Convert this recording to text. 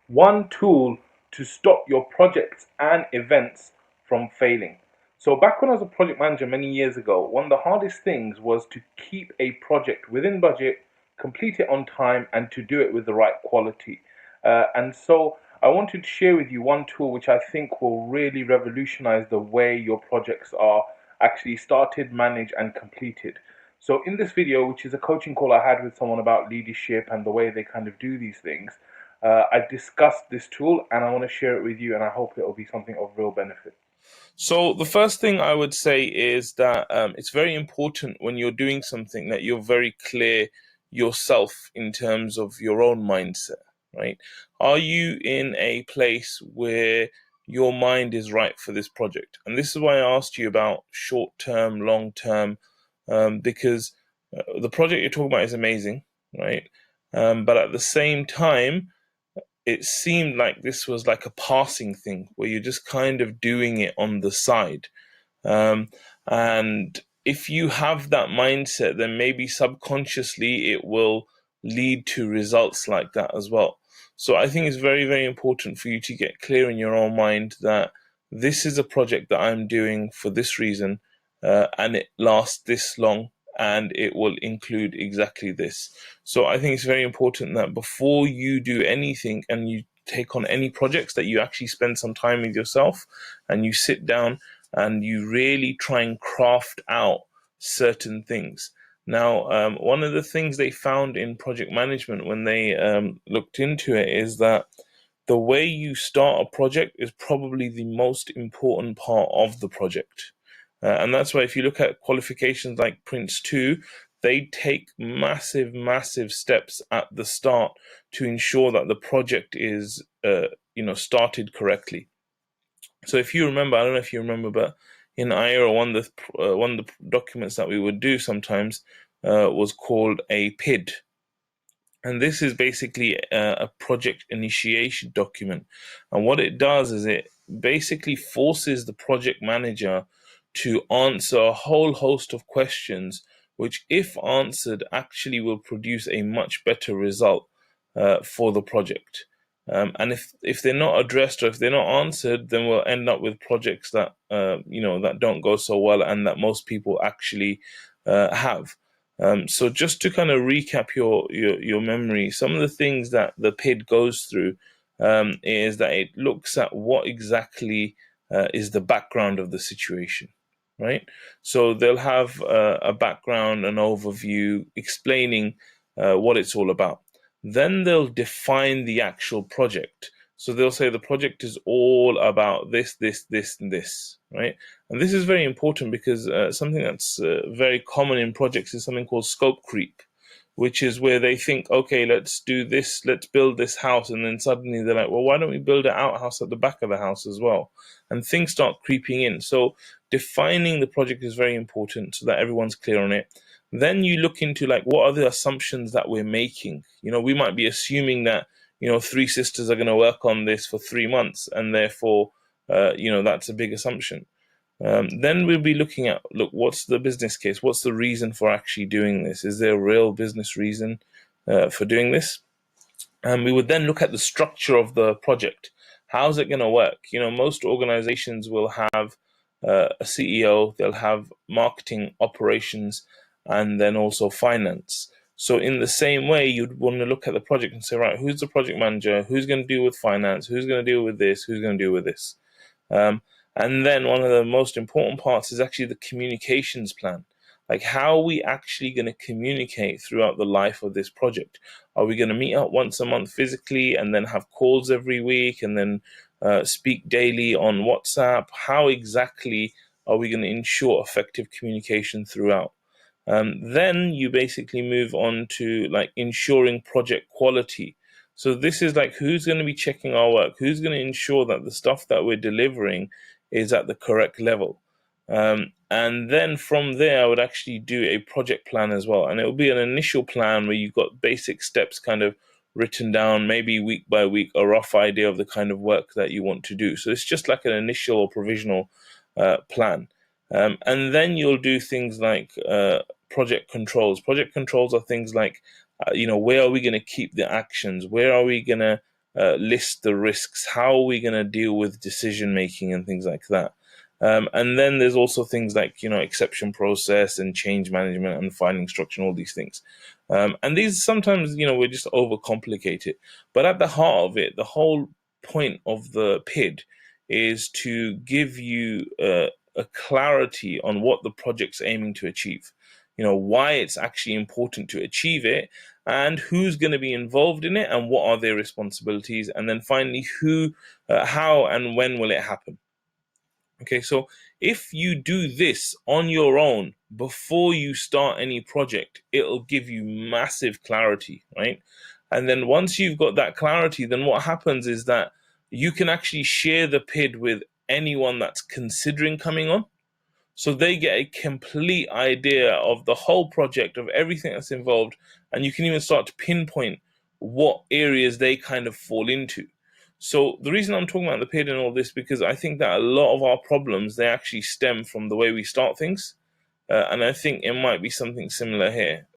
one tool to stop your projects and events from failing. So back when I was a project manager many years ago, one of the hardest things was to keep a project within budget, complete it on time, and to do it with the right quality. And so I wanted to share with you one tool which I think will really revolutionize the way your projects are actually started, managed, and completed. So in this video, which is a coaching call I had with someone about leadership and the way they kind of do these things, I discussed this tool and I want to share it with you, and I hope it will be something of real benefit. So the first thing I would say is that it's very important when you're doing something that you're very clear yourself in terms of your own mindset, right? Are you in a place where your mind is right for this project? And this is why I asked you about short term, long term, because the project you're talking about is amazing, right? But at the same time, it seemed like this was like a passing thing where you're just kind of doing it on the side. And if you have that mindset, then maybe subconsciously it will lead to results like that as well. So I think it's very, very important for you to get clear in your own mind that this is a project that I'm doing for this reason, and it lasts this long, and it will include exactly this. So I think it's very important that before you do anything and you take on any projects, that you actually spend some time with yourself and you sit down and you really try and craft out certain things. Now, one of the things they found in project management when they looked into it is that the way you start a project is probably the most important part of the project. And that's why if you look at qualifications like Prince 2, they take massive, massive steps at the start to ensure that the project is, started correctly. So if you remember, I don't know if you remember, but in IRA, one of the documents that we would do sometimes was called a PID. And this is basically a project initiation document. And what it does is it basically forces the project manager to answer a whole host of questions, which, if answered, actually will produce a much better result for the project. And if they're not addressed or if they're not answered, then we'll end up with projects that that don't go so well and that most people actually have. So just to kind of recap your memory, some of the things that the PID goes through is that it looks at what exactly is the background of the situation, right? So they'll have a background, an overview explaining what it's all about. Then they'll define the actual project. So they'll say the project is all about this, this, this, and this, right? And this is very important because something that's very common in projects is something called scope creep, which is where they think, okay, let's do this, let's build this house. And then suddenly they're like, well, why don't we build an outhouse at the back of the house as well? And things start creeping in. So defining the project is very important so that everyone's clear on it. Then you look into like, what are the assumptions that we're making? We might be assuming that, three sisters are going to work on this for 3 months, and therefore, that's a big assumption. Then we'll be looking at, look, what's the business case? What's the reason for actually doing this? Is there a real business reason for doing this? And we would then look at the structure of the project. How's it going to work? Most organizations will have a CEO, they'll have marketing, operations, and then also finance. So in the same way, you'd want to look at the project and say, right, who's the project manager? Who's going to deal with finance? Who's going to deal with this? Who's going to deal with this? And then one of the most important parts is actually the communications plan. Like, how are we actually going to communicate throughout the life of this project? Are we going to meet up once a month physically and then have calls every week and then speak daily on WhatsApp? How exactly are we going to ensure effective communication throughout? Then you basically move on to like ensuring project quality. So this is like, who's going to be checking our work? Who's going to ensure that the stuff that we're delivering is at the correct level? And then from there, I would actually do a project plan as well. And it will be an initial plan where you've got basic steps kind of written down, maybe week by week, a rough idea of the kind of work that you want to do. So it's just like an initial or provisional plan. And then you'll do things like project controls. Project controls are things like, where are we going to keep the actions? Where are we going to list the risks. How are we going to deal with decision making and things like that? And then there's also things like, exception process and change management and finding structure and all these things. And these sometimes, we just overcomplicate it. But at the heart of it, the whole point of the PID is to give you a clarity on what the project's aiming to achieve. Why it's actually important to achieve it, and who's going to be involved in it, and what are their responsibilities, and then finally how and when will it happen. Okay, so if you do this on your own before you start any project, it'll give you massive clarity, right? And then once you've got that clarity, then what happens is that you can actually share the PID with anyone that's considering coming on. So they get a complete idea of the whole project, of everything that's involved, and you can even start to pinpoint what areas they kind of fall into. So the reason I'm talking about the PID and all this, because I think that a lot of our problems, they actually stem from the way we start things. And I think it might be something similar here.